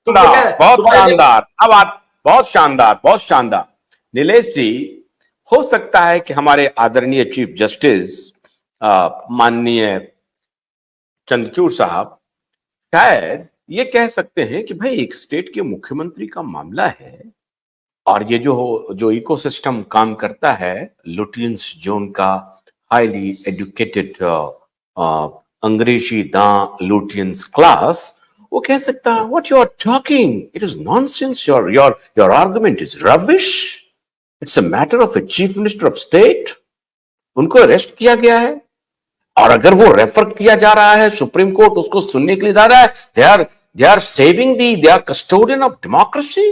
बहुत शानदार, अब आप बहुत शानदार, बहुत शानदार। नीलेश जी, हो सकता है कि हमारे आदरणीय चीफ जस्टिस माननीय चंद्रचूड़ साहब शायद ये कह सकते हैं कि भाई एक स्टेट के मुख्यमंत्री का मामला है और ये जो इकोसिस्टम काम करता है, लुटियंस जोन का हाईली एजुकेटेड अंग्रेजी दां लुटियंस क्लास, वो कह सकता है what you are talking, it is nonsense, your argument is rubbish, it's a matter of a chief minister of state. उनको अरेस्ट किया गया है और अगर वो रेफर किया जा रहा है, सुप्रीम कोर्ट उसको सुनने के लिए जा रहा है, they are saving they are custodian of democracy.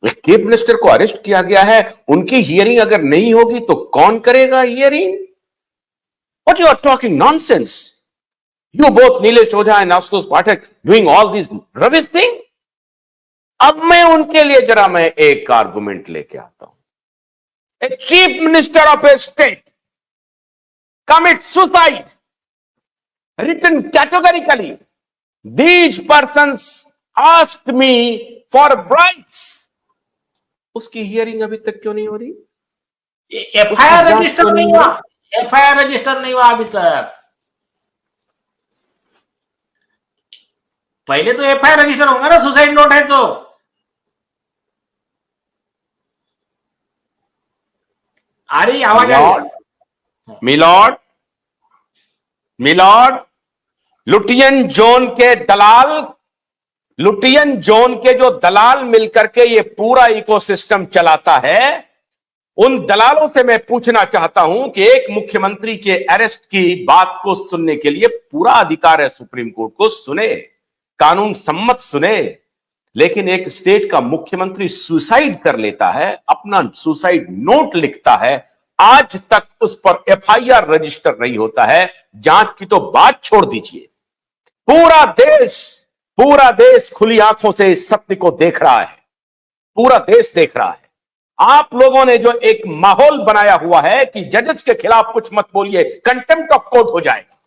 Chief minister को अरेस्ट किया गया है, उनकी हियरिंग अगर नहीं होगी तो कौन करेगा hearing? What you are talking nonsense, you both Nilesh Ojha and Ashutosh Pathak doing all this rubbish thing. अब मैं उनके लिए जरा मैं एक आर्गुमेंट लेके आता हूं। ए chief minister of A state commit suicide, written categorically. These persons asked me for bribes. उसकी हियरिंग अभी तक क्यों नहीं हो रही? एफआईआर रजिस्टर नहीं हुआ, एफआईआर रजिस्टर नहीं हुआ अभी तक। पहले तो एफआईआर रजिस्टर होगा ना, सुसाइड नोट है तो। आ रही आवाज आ रही? मिलॉर्ड, लुटियन जोन के दलाल, लुटियन जोन के जो दलाल मिलकर के ये पूरा इकोसिस्टम चलाता है, उन दलालों से मैं पूछना चाहता हूं कि एक मुख्यमंत्री के अरेस्ट की बात को सुनने के लिए पूरा अधिकार है सुप्रीम कोर्ट को, सुने, कानून सम्मत सुने, लेकिन एक स्टेट का मुख्यमंत्री सुसाइड कर लेता है, अपना सुसाइड नोट लिखता है, आज तक उस पर एफआईआर रजिस्टर नहीं होता है। जांच की तो बात छोड़ दीजिए, पूरा देश खुली आंखों से इस सत्य को देख रहा है, पूरा देश देख रहा है। आप लोगों ने जो एक माहौल बनाया हुआ है कि जजेस के खिलाफ कुछ मत बोलिए, कंटेम्प्ट ऑफ कोर्ट हो जाएगा,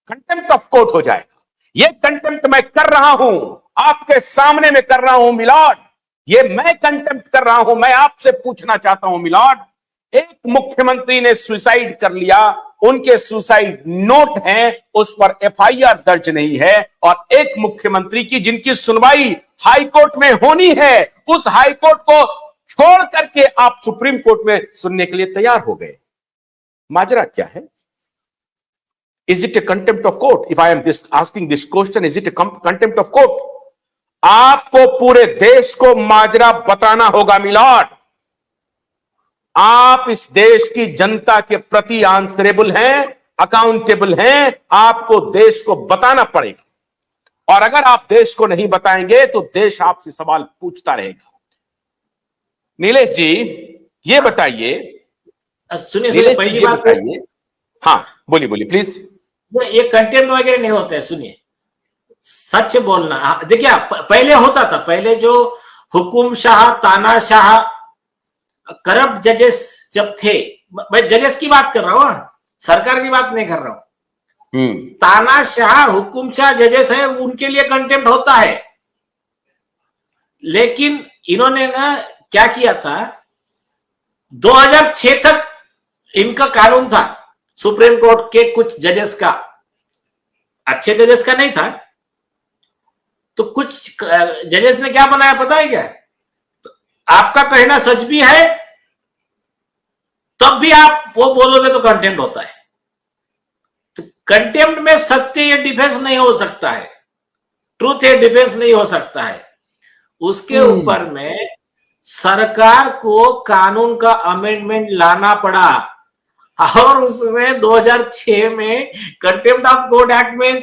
कंटेम्प्ट ऑफ कोर्ट हो जाएगा। ये कंटेम्प्ट मैं कर रहा हूं, आपके सामने में कर रहा हूं मिलॉर्ड, ये मैं कंटेम्प्ट कर रहा हूं। मैं आपसे पूछना चाहता हूं मिलॉर्ड, एक मुख्यमंत्री ने सुसाइड कर लिया, उनके सुसाइड नोट हैं, उस पर एफआईआर दर्ज नहीं है, और एक मुख्यमंत्री की जिनकी सुनवाई हाई कोर्ट में होनी है, उस हाई कोर्ट को छोड़ करके आप सुप्रीम कोर्ट में सुनने के लिए तैयार हो गए। माजरा क्या है? Is it A contempt of court? If I am asking this question, is it A contempt of court? आपको पूरे देश को माजरा बताना होगा मिलॉर्ड। आप इस देश की जनता के प्रति आंसरेबल हैं, अकाउंटेबल हैं, आपको देश को बताना पड़ेगा, और अगर आप देश को नहीं बताएंगे तो देश आपसे सवाल पूछता रहेगा। नीलेश जी ये बताइए, सुनिए पहली बात बताइए। हाँ बोलिए प्लीज। ये कंटेम्प्ट वगैरह नहीं होता है, सुनिए, सच बोलना। देखिए पहले होता था, पहले जो हुकुम शाह, तानाशाह, करप्ट जजेस जब थे, मैं जजेस की बात कर रहा हूं, सरकार की बात नहीं कर रहा हूं। तानाशाह, हुकुमशाह जजेस है, उनके लिए कंटेम्प्ट होता है। लेकिन इन्होंने ना क्या किया था, 2006 तक इनका कानून था, सुप्रीम कोर्ट के कुछ जजेस का, अच्छे जजेस का नहीं था, तो कुछ जजेस ने क्या बनाया पता है क्या? आपका कहना सच भी है तब भी आप वो बोलोगे तो कंटेम्प्ट होता है। तो कंटेम्प्ट में सत्य या डिफेंस नहीं हो सकता है, ट्रूथ या डिफेंस नहीं हो सकता है। उसके ऊपर में सरकार को कानून का अमेंडमेंट लाना पड़ा, और उसमें 2006 में कंटेम्प्ट ऑफ कोर्ट एक्ट में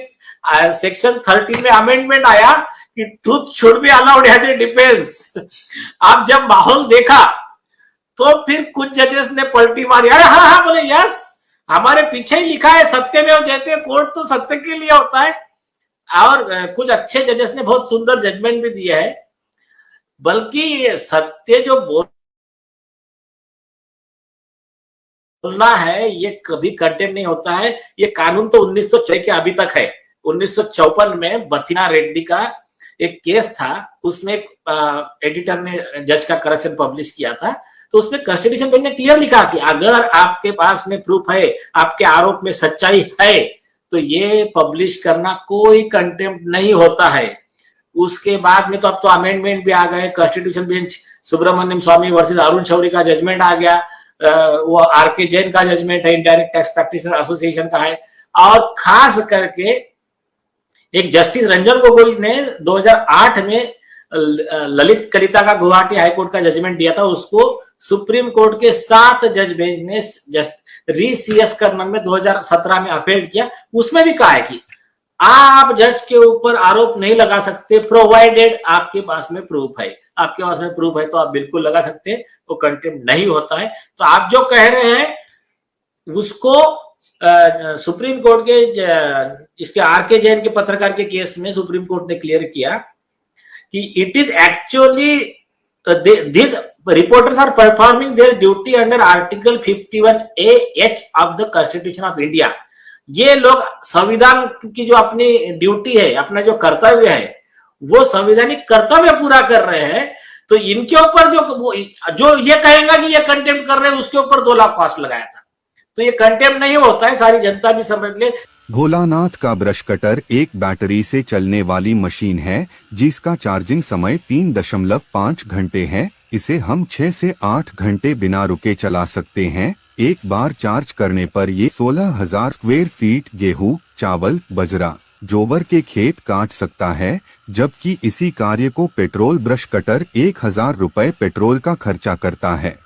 सेक्शन 13 में अमेंडमेंट आया कि truth should be allowed as a defence. आप जब माहौल देखा तो फिर कुछ जजेस ने पलटी मारी, अरे हाँ बोले यस, हमारे पीछे ही लिखा है सत्यमेव जयते, कोर्ट तो सत्य के लिए होता है। और कुछ अच्छे जजेस ने बहुत सुंदर जजमेंट भी दिया है। बल्कि सत्य जो बोलना है ये कभी कंटेम्प्ट नहीं होता है। ये कानून तो 1906 के अभी तक है। 1954 में बथिना रेड्डी का एक केस था, उसमें एडिटर ने जज का करप्शन पब्लिश किया था, तो उसमें कॉन्स्टिट्यूशन बेंच ने क्लियर लिखा कि अगर आपके पास में प्रूफ है, आपके आरोप में सच्चाई है, तो ये पब्लिश करना कोई कंटेम्प्ट नहीं होता है। उसके बाद में तो अब तो अमेंडमेंट भी आ गए, कॉन्स्टिट्यूशन बेंच सुब्रमण्यम स्वामी वर्सेस अरुण शौरी का जजमेंट आ गया, वो आरके जैन का जजमेंट है, इनडायरेक्ट टैक्स प्रैक्टिशनर एसोसिएशन का है, और खास करके एक जस्टिस रंजन गोगोई ने 2008 में ललित कलिता का गुवाहाटी हाईकोर्ट का जजमेंट दिया था, उसको सुप्रीम कोर्ट के 7 जज बेंच ने रीसीएस करने में 2017 में अपील किया। उसमें भी कहा है कि आप जज के ऊपर आरोप नहीं लगा सकते प्रोवाइडेड आपके पास में प्रूफ है। आपके पास में प्रूफ है तो आप बिल्कुल लगा सकते हैं, वो कंटेम्प्ट नहीं होता है। तो आप जो कह रहे हैं उसको सुप्रीम कोर्ट के इसके आरके जैन के पत्रकार के केस में सुप्रीम कोर्ट ने क्लियर किया कि it is actually this reporters are performing their duty under article 51A(H) of the constitution of India. ये लोग संविधान की जो अपनी ड्यूटी है, अपना जो कर्तव्य है, वो संवैधानिक कर्तव्य पूरा कर रहे हैं। तो इनके ऊपर जो ये कहेगा कि ये कंटेम्प्ट कर रहे हैं, उसके ऊपर 2 लाख कॉस्ट लगाया था, तो ये कंटेम्प्ट नहीं होता है, सारी जनता भी समझ ले। भोलानाथ का ब्रश कटर एक बैटरी से चलने वाली मशीन है जिसका चार्जिंग समय 3.5 घंटे है। इसे हम 6 से 8 घंटे बिना रुके चला सकते हैं। एक बार चार्ज करने पर ये 16,000 स्क्वायर फीट गेहूं, चावल, बजरा, जोबर के खेत काट सकता है, जबकि इसी कार्य को पेट्रोल ब्रश कटर 1,000 रुपए पेट्रोल का खर्चा करता है।